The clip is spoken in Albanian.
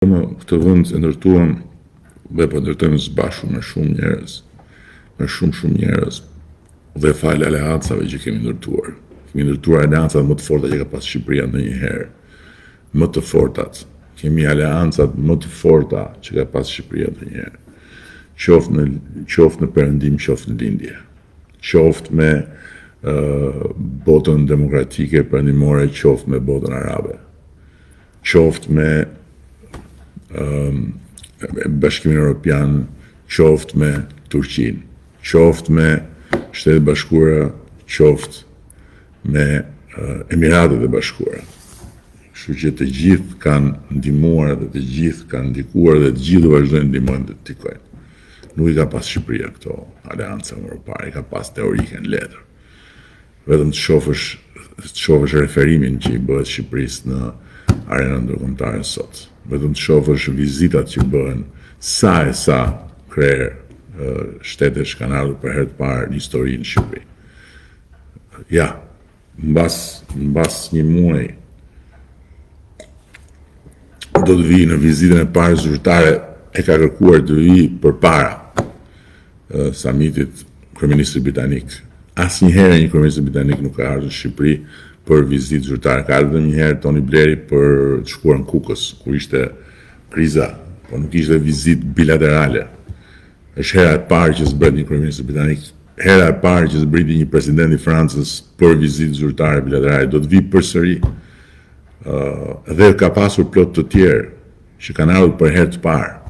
Në këtë vend e ndërtuam dhe po ndërtojmë së bashku me shumë njerëz, dhe falë aleancave që kemi ndërtuar. Kemi ndërtuar aleancat më të forta që ka pas Shqipëria ndonjëherë. Më të fortat. Kemi aleancat më të forta që ka pas Shqipëria ndonjëherë. Qoftë në perëndim, qoftë në lindje. Qoftë me botën demokratike perëndimore, qoftë me botën arabe. Qoftë me Bashkimin Evropian, qoftë me Turqinë, qoftë me Shtetet Bashkuara, qoftë me Emiratet e Bashkuara. Kështu që të gjithë kanë ndihmuar dhe të gjithë kanë ndikuar dhe të gjithë vazhdojnë ndihmojnë dhe të ndikojnë. Nuk I ka pas Shqipëria këto aleanca evropare, I ka pas teorike në letër. Vetëm të shohësh referimin që I bëhet Shqipërisë në arenën ndërkombëtare sot. Vetëm të shohësh vizitat që bëhen sa krerë shtetesh kanë ardhur për herë të parë në histori në Shqipëri. Ja, mbas një muaji do të vi në vizitën e parë zyrtare, e ka kërkuar të vi përpara samitit kryeministrit britanik. Asnjëherë një kryeminist britanik nuk ka ardhur në Shqipëri për vizitë zyrtare. Ka ardhur një herë Tony Blairi për të shkuar në Kukës, kur ishte kriza, por nuk ishte vizitë bilaterale. Është hera e parë që zbret një kryeminist britanik, hera e parë që zbriti një president I Francës për vizitë zyrtare bilaterale. Do të vi përsëri. Dhe ka pasur plot të tjerë që kanë ardhur për herë të parë.